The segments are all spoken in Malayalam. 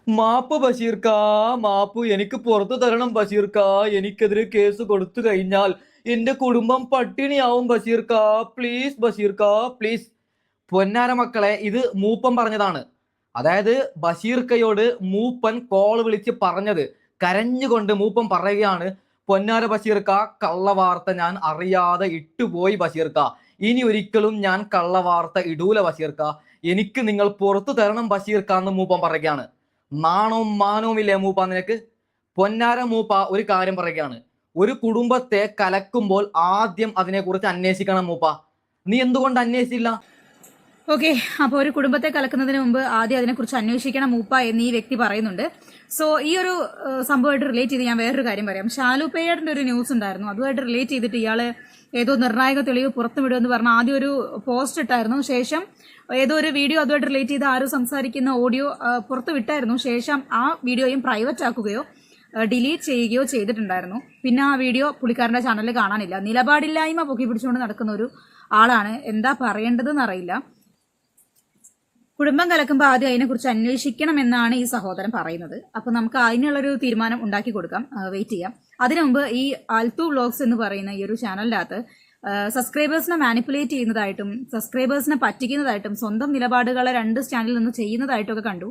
മാപ്പ് ബഷീർക്ക, മാപ്പ് എനിക്ക് പുറത്തു തരണം ബഷീർക്ക. എനിക്കെതിരെ കേസ് കൊടുത്തു കഴിഞ്ഞാൽ എന്റെ കുടുംബം പട്ടിണിയാവും ബഷീർക്ക. Please ബഷീർക്ക, please. പൊന്നാര മക്കളെ, ഇത് മൂപ്പൻ പറഞ്ഞതാണ്. അതായത് ബഷീർക്കയോട് മൂപ്പൻ കോൾ വിളിച്ച് പറഞ്ഞത്, കരഞ്ഞുകൊണ്ട് മൂപ്പൻ പറയുകയാണ്, പൊന്നാര ബഷീർക്ക, കള്ളവാർത്ത ഞാൻ അറിയാതെ ഇട്ടുപോയി ബഷീർക്ക. ഇനി ഒരിക്കലും ഞാൻ കള്ളവാർത്ത ഇടൂല ബഷീർക്ക. എനിക്ക് നിങ്ങൾ പുറത്തു തരണം ബഷീർക്ക എന്ന് മൂപ്പൻ പറയുകയാണ്. നാണവും മാനവും ഇല്ലേ മൂപ്പ നിനക്ക്? പൊന്നാര മൂപ്പ ഒരു കാര്യം പറയുകയാണ്, ഒരു കുടുംബത്തെ കലക്കുമ്പോൾ ആദ്യം അതിനെക്കുറിച്ച് അന്വേഷിക്കണം മൂപ്പ. നീ എന്തുകൊണ്ട് അന്വേഷിച്ചില്ല? ഓക്കെ, അപ്പോൾ ഒരു കുടുംബത്തെ കലക്കുന്നതിന് മുമ്പ് ആദ്യം അതിനെക്കുറിച്ച് അന്വേഷിക്കണം മൂപ്പ എന്ന് ഈ വ്യക്തി പറയുന്നുണ്ട്. സോ ഈ ഒരു സംഭവമായിട്ട് റിലേറ്റ് ചെയ്ത് ഞാൻ വേറൊരു കാര്യം പറയാം. ഷാലുപ്പേയുടെ ഒരു ന്യൂസ് ഉണ്ടായിരുന്നു, അതുമായിട്ട് റിലേറ്റ് ചെയ്തിട്ട് ഇയാള് ഏതോ നിർണായക തെളിവ് പുറത്തുവിടുമെന്ന് പറഞ്ഞ ആദ്യം ഒരു പോസ്റ്റ് ഇട്ടായിരുന്നു. ശേഷം ഏതോ ഒരു വീഡിയോ അതുമായിട്ട് റിലേറ്റ് ചെയ്ത് ആരും സംസാരിക്കുന്ന ഓഡിയോ പുറത്തു വിട്ടായിരുന്നു. ശേഷം ആ വീഡിയോയും പ്രൈവറ്റ് ആക്കുകയോ ഡിലീറ്റ് ചെയ്യുകയോ ചെയ്തിട്ടുണ്ടായിരുന്നു. പിന്നെ ആ വീഡിയോ പുള്ളിക്കാരന്റെ ചാനലിൽ കാണാനില്ല. നിലപാടില്ലായ്മ പൊക്കി പിടിച്ചുകൊണ്ട് നടക്കുന്ന ഒരു ആളാണ്. എന്താ പറയേണ്ടതെന്ന് അറിയില്ല. കുടുംബം കലക്കുമ്പോൾ ആദ്യം അതിനെക്കുറിച്ച് അന്വേഷിക്കണം എന്നാണ് ഈ സഹോദരൻ പറയുന്നത്. അപ്പൊ നമുക്ക് അതിനുള്ളൊരു തീരുമാനം ഉണ്ടാക്കി കൊടുക്കാം, വെയിറ്റ് ചെയ്യാം. അതിനു മുമ്പ് ഈ ആൽത്തു വ്ലോഗ്സ് എന്ന് പറയുന്ന ഈ ഒരു ചാനലിന്റെ അകത്ത് സബ്സ്ക്രൈബേഴ്സിനെ മാനിപ്പുലേറ്റ് ചെയ്യുന്നതായിട്ടും സബ്സ്ക്രൈബേഴ്സിനെ പറ്റിക്കുന്നതായിട്ടും സ്വന്തം നിലപാടുകളെ രണ്ട് ചാനലിൽ നിന്ന് ചെയ്യുന്നതായിട്ടും ഒക്കെ കണ്ടു.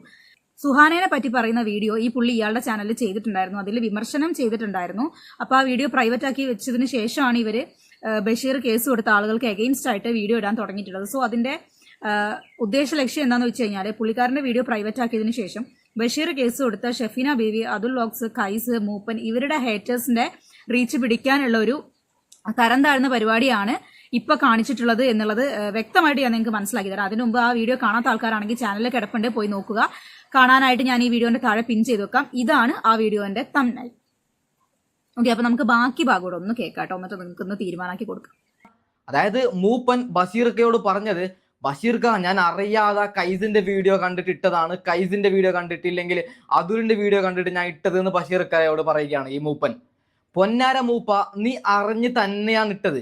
സുഹാനയെ പറ്റി പറയുന്ന വീഡിയോ ഈ പുള്ളി ഇയാളുടെ ചാനലിൽ ചെയ്തിട്ടുണ്ടായിരുന്നു, അതിൽ വിമർശനം ചെയ്തിട്ടുണ്ടായിരുന്നു. അപ്പൊ ആ വീഡിയോ പ്രൈവറ്റ് ആക്കി വെച്ചതിന് ശേഷമാണ് ഇവര് ബഷീർ കേസ് കൊടുത്ത ആളുകൾക്ക് എഗെയിൻസ്റ്റ് ആയിട്ട് വീഡിയോ ഇടാൻ തുടങ്ങിയിട്ടുള്ളത്. സോ അതിന്റെ ഉദ്ദേശ ലക്ഷ്യം എന്താണെന്ന് വെച്ച് കഴിഞ്ഞാൽ, പുള്ളിക്കാരന്റെ വീഡിയോ പ്രൈവറ്റ് ആക്കിയതിനു ശേഷം ബഷീർ കേസ് കൊടുത്ത ഷെഫീന ബീവി, അതുൽ വ്ലോഗ്സ്, കൈസ്, മൂപ്പൻ ഇവരുടെ ഹേറ്റേഴ്സിന്റെ റീച്ച് പിടിക്കാനുള്ള ഒരു തരം താഴ്ന്ന പരിപാടിയാണ് ഇപ്പൊ കാണിച്ചിട്ടുള്ളത് എന്നുള്ളത് വ്യക്തമായിട്ട് ഞാൻ നിങ്ങൾക്ക് മനസ്സിലാക്കി തരാം. അതിനു മുമ്പ് ആ വീഡിയോ കാണാത്ത ആൾക്കാരാണെങ്കിൽ ചാനലിൽ കിടപ്പുണ്ട്, പോയി നോക്കുക. കാണാനായിട്ട് ഞാൻ ഈ വീഡിയോന്റെ താഴെ പിൻ ചെയ്ത് വെക്കാം. ഇതാണ് ആ വീഡിയോന്റെ തംബ്നെയിൽ. ഓക്കെ, അപ്പൊ നമുക്ക് ബാക്കി ഭാഗം കൂടെ ഒന്ന് കേൾക്കാട്ടോ, എന്നിട്ട് നിങ്ങൾക്ക് ഒന്ന് തീരുമാനമാക്കി കൊടുക്കാം. അതായത് മൂപ്പൻ ബഷീർക്കയോട് പറഞ്ഞത്, ബഷീർക്ക ഞാൻ അറിയാതെ കൈസിന്റെ വീഡിയോ കണ്ടിട്ട് ഇട്ടതാണ്, കൈസിന്റെ വീഡിയോ കണ്ടിട്ടില്ലെങ്കിൽ അതുലിന്റെ വീഡിയോ കണ്ടിട്ട് ഞാൻ ഇട്ടത് എന്ന് ബഷീർക്കയോട് പറയുകയാണ് ഈ മൂപ്പൻ. പൊന്നാര മൂപ്പ, നീ അറിഞ്ഞ് തന്നെയാണ് ഇട്ടത്.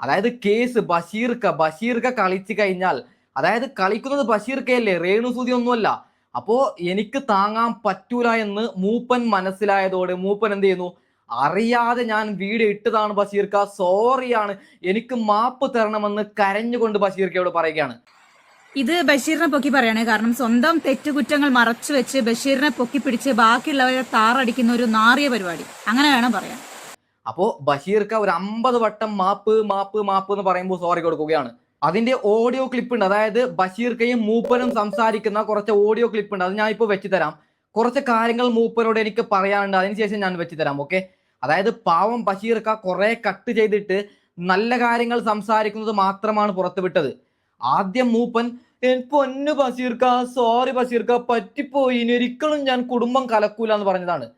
അതായത് കേസ് ബഷീർക്ക കളിച്ചു കഴിഞ്ഞാൽ, അതായത് കളിക്കുന്നത് ബഷീർക്കയല്ലേ, രേണുസുതി ഒന്നുമല്ല. അപ്പോ എനിക്ക് താങ്ങാൻ പറ്റൂല എന്ന് മൂപ്പൻ മനസ്സിലായതോടെ മൂപ്പൻ എന്ത് ചെയ്യുന്നു, അറിയാതെ ഞാൻ വീഡിയോ ഇട്ടതാണ് ബഷീർക്ക, സോറിയാണ്, എനിക്ക് മാപ്പ് തരണമെന്ന് കരഞ്ഞുകൊണ്ട് ബഷീർക്കയോട് പറയുകയാണ്. ഇത് ബഷീറിനെ പൊക്കി പറയാണ്. കാരണം സ്വന്തം തെറ്റുകുറ്റങ്ങൾ മറച്ചു വെച്ച് ബഷീറിനെ പൊക്കി പിടിച്ച് ബാക്കിയുള്ളവരെ താറടിക്കുന്ന ഒരു നാറിയ പരിപാടി, അങ്ങനെ വേണം പറയാൻ. അപ്പോ ബഷീർക്ക ഒരു 50 വട്ടം മാപ്പ് മാപ്പ് മാപ്പ് എന്ന് പറയുമ്പോൾ സോറി കൊടുക്കുകയാണ്. അതിന്റെ ഓഡിയോ ക്ലിപ്പ് ഉണ്ട്, അതായത് ബഷീർക്കയും മൂപ്പനും സംസാരിക്കുന്ന കുറച്ച് ഓഡിയോ ക്ലിപ്പ് ഉണ്ട്. അത് ഞാൻ ഇപ്പോൾ വെച്ച് തരാം. കുറച്ച് കാര്യങ്ങൾ മൂപ്പനോട് എനിക്ക് പറയാനുണ്ട്, അതിനുശേഷം ഞാൻ വെച്ച് തരാം. ഓക്കെ, അതായത് പാവം ബഷീർക്ക കുറെ കട്ട് ചെയ്തിട്ട് നല്ല കാര്യങ്ങൾ സംസാരിക്കുന്നത് മാത്രമാണ് പുറത്തുവിട്ടത്. ആദ്യം മൂപ്പൻ, പൊന്നു ബഷീർക്ക, സോറി ബഷീർക്ക, പറ്റിപ്പോയി, ഇനി ഒരിക്കലും ഞാൻ കുടുംബം കലക്കൂല എന്ന് പറഞ്ഞതാണ്.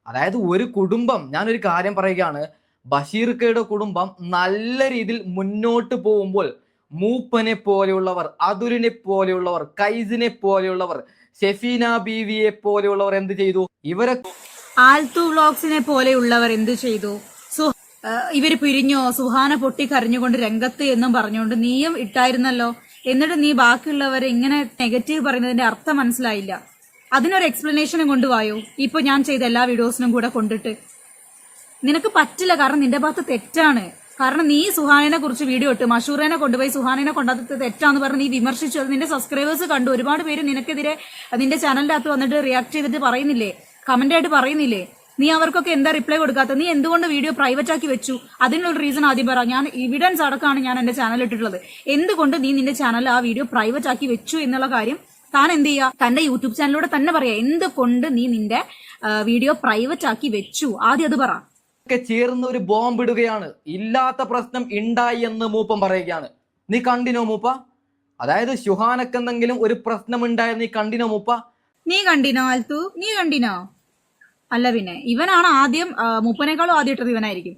അതായത് ഒരു കുടുംബം, ഞാനൊരു കാര്യം പറയുകയാണ്, ബഷീർക്കയുടെ കുടുംബം നല്ല രീതിയിൽ മുന്നോട്ട് പോകുമ്പോൾ മൂപ്പനെ പോലെയുള്ളവർ, അതുലിനെ പോലെയുള്ളവർ, കൈസിനെ പോലെയുള്ളവർ, ഷെഫീന ബീവിയെ പോലെയുള്ളവർ എന്ത് ചെയ്തു? ഇവരെ ആൽത്തു വ്ലോഗ്സിനെ പോലെയുള്ളവർ എന്ത് ചെയ്തു? ഇവര് പിരിഞ്ഞോ? സുഹാന പൊട്ടി കരഞ്ഞുകൊണ്ട് രംഗത്ത് എന്നും പറഞ്ഞുകൊണ്ട് നീയും ഇട്ടായിരുന്നല്ലോ. എന്നിട്ട് നീ ബാക്കിയുള്ളവരെ ഇങ്ങനെ നെഗറ്റീവ് പറയുന്നതിന്റെ അർത്ഥം മനസ്സിലായില്ല. അതിനൊരു എക്സ്പ്ലനേഷനും കൊണ്ടുപോയോ ഇപ്പൊ ഞാൻ ചെയ്ത എല്ലാ വീഡിയോസിനും കൂടെ കൊണ്ടിട്ട്? നിനക്ക് പറ്റില്ല, കാരണം നിന്റെ ഭാഗത്ത് തെറ്റാണ്. കാരണം നീ സുഹാനെ കുറിച്ച് വീഡിയോ ഇട്ട് മഷൂറേനെ കൊണ്ടുപോയി സുഹാനെ കൊണ്ടാത്ത തെറ്റാന്ന് പറഞ്ഞ് നീ വിമർശിച്ചു. അത് നിന്റെ സബ്സ്ക്രൈബേഴ്സ് കണ്ടു. ഒരുപാട് പേര് നിനക്കെതിരെ നിന്റെ ചാനലിന്റെ അകത്ത് വന്നിട്ട് റിയാക്ട് ചെയ്തിട്ട് പറയുന്നില്ലേ, കമന്റ് ആയിട്ട് പറയുന്നില്ലേ? നീ അവർക്കൊക്കെ എന്താ റിപ്ലൈ കൊടുക്കാത്ത? നീ എന്തുകൊണ്ട് വീഡിയോ പ്രൈവറ്റ് ആക്കി വെച്ചു? അതിനുള്ള റീസൺ ആദ്യം പറ. ഞാൻ എവിഡൻസ് അടക്കമാണ് ഞാൻ എന്റെ ചാനലിൽ ഇട്ടിട്ടുള്ളത്. എന്തുകൊണ്ട് നീ നിന്റെ ചാനലിൽ ആ വീഡിയോ പ്രൈവറ്റ് ആക്കി വെച്ചു എന്നുള്ള കാര്യം താൻ എന്ത് ചെയ്യുക? തന്റെ യൂട്യൂബ് ചാനലിലൂടെ തന്നെ പറയാ, എന്തുകൊണ്ട് നീ നിന്റെ വീഡിയോ പ്രൈവറ്റ് ആക്കി വെച്ചു, ആദ്യം അത് പറ. ചേർന്ന് ഒരു ബോംബ് ഇടുകയാണ്, ഇല്ലാത്ത പ്രശ്നം ഉണ്ടായി എന്ന് മൂപ്പൻ പറയുകയാണ്. നീ കണ്ടിനോ മൂപ്പ? അതായത് ഷുഹാനക്ക് എന്തെങ്കിലും ഒരു പ്രശ്നം ഉണ്ടായത് നീ കണ്ടിനോ മൂപ്പ? നീ കണ്ടിനോ ആൽത്തു? നീ കണ്ടിനോ? അല്ല പിന്നെ ഇവനാണ് ആദ്യം, മൂപ്പനേക്കാളും ആദ്യം ഇട്ടത് ഇവനായിരിക്കും.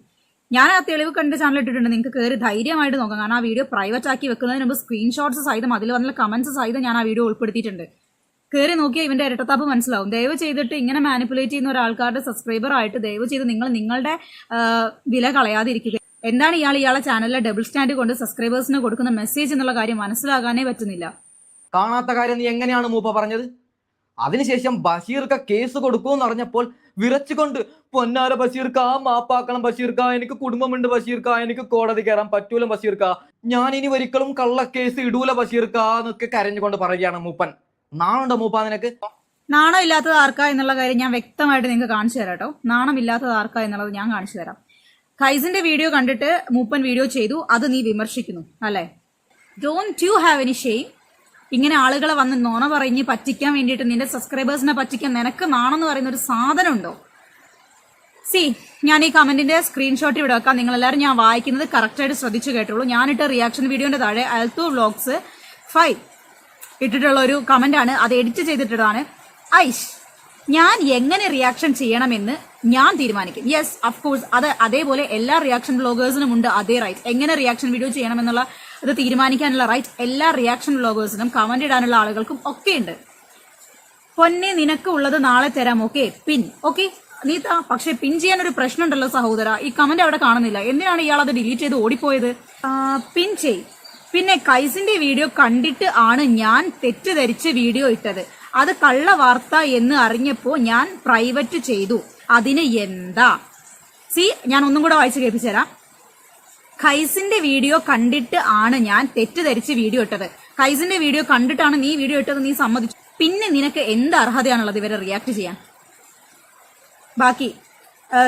ഞാൻ ആ തെളിവ് കണ്ട് ചാനൽ ഇട്ടിട്ടുണ്ട്, നിങ്ങൾക്ക് കയറി ധൈര്യമായിട്ട് നോക്കാം. കാരണം ആ വീഡിയോ പ്രൈവറ്റ് ആക്കി വെക്കുന്നതിന് മുമ്പ് സ്ക്രീൻഷോട്ട്സ് സഹിതം അതിൽ വന്നുള്ള കമന്റ്സ് സഹിതം ഞാൻ ആ വീഡിയോ ഉൾപ്പെടുത്തിയിട്ടുണ്ട്. കയറി നോക്കിയാൽ ഇവന്റെ ഇരട്ടത്താപ്പ് മനസ്സിലാവും. ദയവ് ചെയ്തിട്ട് ഇങ്ങനെ മാനിപ്പുലേറ്റ് ചെയ്യുന്ന ഒരാൾക്കാരുടെ സബ്സ്ക്രൈബർ ആയിട്ട് ദയവ് ചെയ്ത് നിങ്ങൾ നിങ്ങളുടെ വില കളയാതിരിക്കുക. എന്താണ് ഇയാളെ ചാനലിലെ ഡബിൾ സ്റ്റാൻഡ് കൊണ്ട് സബ്സ്ക്രൈബേഴ്സിന് കൊടുക്കുന്ന മെസ്സേജ് എന്നുള്ള കാര്യം മനസ്സിലാകാനേ പറ്റുന്നില്ല. കാണാത്ത കാര്യം നീ എങ്ങനെയാണ് മൂപ്പ പറഞ്ഞത്? അതിനുശേഷം ബഷീർക്ക കേസ് കൊടുക്കുമെന്ന് അറിഞ്ഞപ്പോൾ വിറച്ചുകൊണ്ട് പൊന്നാര ബഷീർക്ക മാപ്പാക്കണം ബഷീർക്ക, എനിക്ക് കുടുംബമുണ്ട് ബഷീർക്ക, എനിക്ക് കോടതി കയറാൻ പറ്റൂല ബഷീർക്ക, ഞാൻ ഇനി ഒരിക്കലും കള്ളക്കേസ് ഇടൂല ബഷീർക്ക എന്നൊക്കെ കരഞ്ഞുകൊണ്ട് പറയുകയാണ് മൂപ്പൻ. നാണുണ്ടോ മൂപ്പ നിനക്ക്? നാണം ഇല്ലാത്തത് ആർക്കാ എന്നുള്ള കാര്യം ഞാൻ വ്യക്തമായിട്ട് നിങ്ങൾക്ക് കാണിച്ചു തരാം കേട്ടോ. നാണം ഇല്ലാത്തത് ആർക്കാ എന്നുള്ളത് ഞാൻ കാണിച്ചു തരാം. കൈസിന്റെ വീഡിയോ കണ്ടിട്ട് മൂപ്പൻ വീഡിയോ ചെയ്തു, അത് നീ വിമർശിക്കുന്നു അല്ലേ? Don't you have any shame? ഇങ്ങനെ ആളുകളെ വന്ന് നുണ പറഞ്ഞ് പറ്റിക്കാൻ വേണ്ടിയിട്ട് നിന്റെ സബ്സ്ക്രൈബേഴ്സിനെ പറ്റിക്കാൻ നിനക്ക് നാണെന്ന് പറയുന്ന ഒരു സാധനം ഉണ്ടോ? സി, ഞാൻ ഈ കമന്റിന്റെ സ്ക്രീൻഷോട്ട് ഇവിടെ വെക്കാം. നിങ്ങളെല്ലാവരും ഞാൻ വായിക്കുന്നത് കറക്റ്റായിട്ട് ശ്രദ്ധിച്ചു കേട്ടോളൂ. ഞാനിട്ട റിയാക്ഷൻ വീഡിയോന്റെ താഴെ അൽത്തു വ്ലോഗ്സ് 5 ഇട്ടിട്ടുള്ള ഒരു കമന്റ് ആണ്, അത് എഡിറ്റ് ചെയ്തിട്ടതാണ്. ഐഷ്, ഞാൻ എങ്ങനെ റിയാക്ഷൻ ചെയ്യണമെന്ന് ഞാൻ തീരുമാനിക്കും. യെസ്, അഫ്കോഴ്സ്, അത് അതേപോലെ എല്ലാ റിയാക്ഷൻ വ്ലോഗേഴ്സിനും ഉണ്ട് അതേ റൈറ്റ്. എങ്ങനെ റിയാക്ഷൻ വീഡിയോ ചെയ്യണമെന്നുള്ള അത് തീരുമാനിക്കാനുള്ള റൈറ്റ് എല്ലാ റിയാക്ഷൻ വ്ലോഗേഴ്സിനും കമന്റ് ഇടാനുള്ള ആളുകൾക്കും ഒക്കെ ഉണ്ട്. പൊന്നെ നിനക്ക് ഉള്ളത് നാളെ തരാം, ഓക്കെ പിൻ, ഓക്കെ നീ താ. പക്ഷെ പിൻ ചെയ്യാൻ ഒരു പ്രശ്നമുണ്ടല്ലോ സഹോദര, ഈ കമന്റ് അവിടെ കാണുന്നില്ല. എന്തിനാണ് ഇയാൾ അത് ഡിലീറ്റ് ചെയ്ത് ഓടിപ്പോയത്? പിൻ ചെയ്. പിന്നെ കൈസിന്റെ വീഡിയോ കണ്ടിട്ട് ആണ് ഞാൻ തെറ്റിദ്ധരിച്ച് വീഡിയോ ഇട്ടത്. അത് കള്ള വാർത്ത എന്ന് അറിഞ്ഞപ്പോ ഞാൻ പ്രൈവറ്റ് ചെയ്തു. അതിന് എന്താ? സി, ഞാൻ ഒന്നും കൂടെ വായിച്ച് കേൾപ്പിച്ചു തരാം. കൈസിന്റെ വീഡിയോ കണ്ടിട്ട് ആണ് ഞാൻ തെറ്റിദ്ധരിച്ച് വീഡിയോ ഇട്ടത്. കൈസിന്റെ വീഡിയോ കണ്ടിട്ടാണ് നീ വീഡിയോ ഇട്ടത്, നീ സമ്മതിച്ചു. പിന്നെ നിനക്ക് എന്ത് അർഹതയാണുള്ളത് ഇവരെ റിയാക്ട് ചെയ്യാൻ? ബാക്കി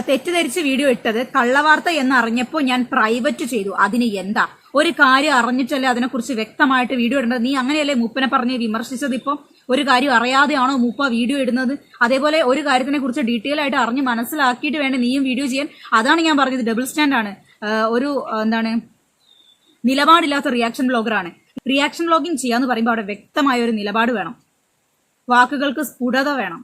തെറ്റിദ്ധരിച്ച് വീഡിയോ ഇട്ടത് കള്ളവാർത്ത എന്ന് അറിഞ്ഞപ്പോ ഞാൻ പ്രൈവറ്റ് ചെയ്തു. അതിന് എന്താ? ഒരു കാര്യം അറിഞ്ഞിട്ടല്ലേ അതിനെക്കുറിച്ച് വ്യക്തമായിട്ട് വീഡിയോ ഇടേണ്ടത്. നീ അങ്ങനെയല്ലേ മൂപ്പനെ പറഞ്ഞ് വിമർശിച്ചത്? ഇപ്പൊ ഒരു കാര്യം അറിയാതെയാണോ മൂപ്പ വീഡിയോ ഇടുന്നത്? അതേപോലെ ഒരു കാര്യത്തിനെ കുറിച്ച് ഡീറ്റെയിൽ ആയിട്ട് അറിഞ്ഞ് മനസ്സിലാക്കിയിട്ട് വേണം നീയും വീഡിയോ ചെയ്യാൻ. അതാണ് ഞാൻ പറഞ്ഞത്, ഡബിൾ സ്റ്റാൻഡാണ്. ഒരു എന്താണ്, നിലപാടില്ലാത്ത റിയാക്ഷൻ ബ്ലോഗറാണ്. റിയാക്ഷൻ ബ്ലോഗിങ് ചെയ്യാന്ന് പറയുമ്പോൾ അവിടെ വ്യക്തമായ ഒരു നിലപാട് വേണം, വാക്കുകൾക്ക് സ്ഫുടത വേണം.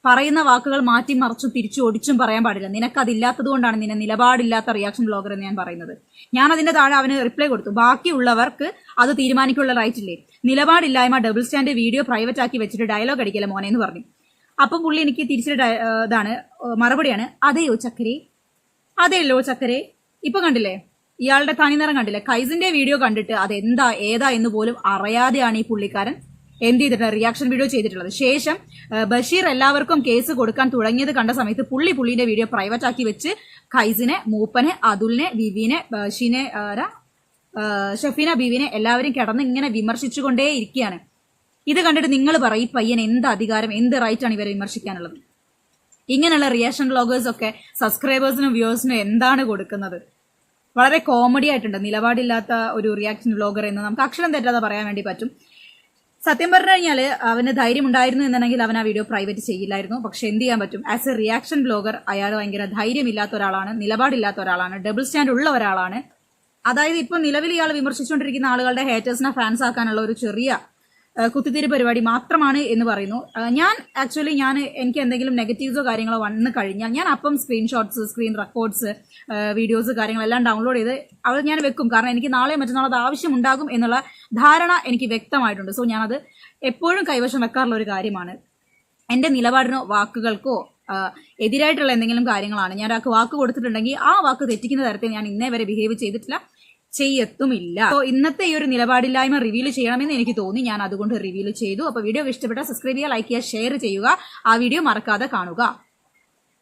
പറയുന്ന വാക്കുകൾ മാറ്റി മറിച്ചും തിരിച്ചു ഒടിച്ചും പറയാൻ പാടില്ല. നിനക്കതില്ലാത്തത് കൊണ്ടാണ് നിന്നെ നിലപാടില്ലാത്ത റിയാക്ഷൻ ബ്ലോഗർ എന്ന് ഞാൻ പറയുന്നത്. ഞാൻ അതിന്റെ താഴെ അവന് റിപ്ലൈ കൊടുത്തു, ബാക്കിയുള്ളവർക്ക് അത് തീരുമാനിക്കാനുള്ള റൈറ്റ് ഇല്ലേ? നിലപാടില്ലായ്മ ഡബിൾ സ്റ്റാൻഡ് വീഡിയോ പ്രൈവറ്റ് ആക്കി വെച്ചിട്ട് ഡയലോഗ് അടിക്കല മോനെ എന്ന് പറഞ്ഞു. അപ്പം പുള്ളി എനിക്ക് തിരിച്ചിട്ട് ഇതാണ് മറുപടിയാണ്, അതെയോ ചക്കരെ, അതെയല്ലോ ചക്കരെ. ഇപ്പൊ കണ്ടില്ലേ ഇയാളുടെ തനിനിറം കണ്ടില്ലേ? കൈസിന്റെ വീഡിയോ കണ്ടിട്ട് അതെന്താ ഏതാ എന്ന് പോലും അറിയാതെയാണ് ഈ പുള്ളിക്കാരൻ എന്ത് ചെയ്തിട്ട് റിയാക്ഷൻ വീഡിയോ ചെയ്തിട്ടുള്ളത്. ശേഷം ബഷീർ എല്ലാവർക്കും കേസ് കൊടുക്കാൻ തുടങ്ങിയത് കണ്ട സമയത്ത് പുള്ളിന്റെ വീഡിയോ പ്രൈവറ്റ് ആക്കി വെച്ച് കൈസിനെ, മൂപ്പനെ, അതുലിനെ, വിവിനെ, ഷഫീന ബീവിനെ എല്ലാവരും കിടന്ന് ഇങ്ങനെ വിമർശിച്ചുകൊണ്ടേ ഇരിക്കുകയാണ്. ഇത് കണ്ടിട്ട് നിങ്ങൾ പറയും, ഈ പയ്യൻ എന്ത് അധികാരം, എന്ത് റൈറ്റ് ആണ് ഇവരെ വിമർശിക്കാനുള്ളത്? ഇങ്ങനെയുള്ള റിയാക്ഷൻ വ്ലോഗേഴ്സ് ഒക്കെ സബ്സ്ക്രൈബേഴ്സിനും വ്യൂവേഴ്സിനും എന്താണ് കൊടുക്കുന്നത്? വളരെ കോമഡി ആയിട്ടുണ്ട്. നിലപാടില്ലാത്ത ഒരു റിയാക്ഷൻ വ്ലോഗർ എന്ന് നമുക്ക് അക്ഷരം തെറ്റാതെ പറയാൻ വേണ്ടി പറ്റും. സത്യം പറഞ്ഞു കഴിഞ്ഞാൽ അവന് ധൈര്യം ഉണ്ടായിരുന്നു എന്നുണ്ടെങ്കിൽ അവൻ ആ വീഡിയോ പ്രൈവറ്റ് ചെയ്യില്ലായിരുന്നു. പക്ഷെ എന്ത് ചെയ്യാൻ പറ്റും, ആസ് എ റിയാക്ഷൻ ബ്ലോഗർ അയാൾ ഭയങ്കര ധൈര്യമില്ലാത്ത ഒരാളാണ്, നിലപാടില്ലാത്ത ഒരാളാണ്, ഡബിൾ സ്റ്റാൻഡ് ഉള്ള ഒരാളാണ്. അതായത് ഇപ്പൊ നിലവിൽ ഇയാൾ വിമർശിച്ചുകൊണ്ടിരിക്കുന്ന ആളുകളുടെ ഹേറ്റേഴ്സിനെ ഫാൻസ് ആക്കാനുള്ള ഒരു ചെറിയ കുത്തിത്തിരി പരിപാടി മാത്രമാണ് എന്ന് പറയുന്നു. എനിക്ക് എന്തെങ്കിലും നെഗറ്റീവ്സോ കാര്യങ്ങളോ വന്നു കഴിഞ്ഞാൽ ഞാൻ അപ്പം സ്ക്രീൻഷോട്ട്സ്, സ്ക്രീൻ റെക്കോർഡ്സ്, വീഡിയോസ് കാര്യങ്ങളെല്ലാം ഡൗൺലോഡ് ചെയ്ത് അത് ഞാൻ വെക്കും. കാരണം എനിക്ക് നാളെ മറ്റന്നാൾ അത് ആവശ്യമുണ്ടാകും എന്നുള്ള ധാരണ എനിക്ക് വ്യക്തമായിട്ടുണ്ട്. സോ ഞാനത് എപ്പോഴും കൈവശം വെക്കാറുള്ള ഒരു കാര്യമാണ്. എന്റെ നിലപാടിനോ വാക്കുകൾക്കോ എതിരായിട്ടുള്ള എന്തെങ്കിലും കാര്യങ്ങളാണ് ഞാൻ ഒരാൾക്ക് വാക്ക് കൊടുത്തിട്ടുണ്ടെങ്കിൽ ആ വാക്ക് തെറ്റിക്കുന്ന തരത്തിൽ ഞാൻ ഇന്നേ വരെ ബിഹേവ് ചെയ്തിട്ടില്ല, ചെയ്യത്തുമില്ല. അപ്പോൾ ഇന്നത്തെ ഈ ഒരു നിലപാടില്ലായ്മ റിവീൽ ചെയ്യണമെന്ന് എനിക്ക് തോന്നി, ഞാൻ അതുകൊണ്ട് റിവീൽ ചെയ്തു. അപ്പോൾ വീഡിയോ ഇഷ്ടപ്പെട്ടാൽ സബ്സ്ക്രൈബ് ചെയ്യുക, ലൈക്ക് ചെയ്യുക, ഷെയർ ചെയ്യുക. ആ വീഡിയോ മറക്കാതെ കാണുക.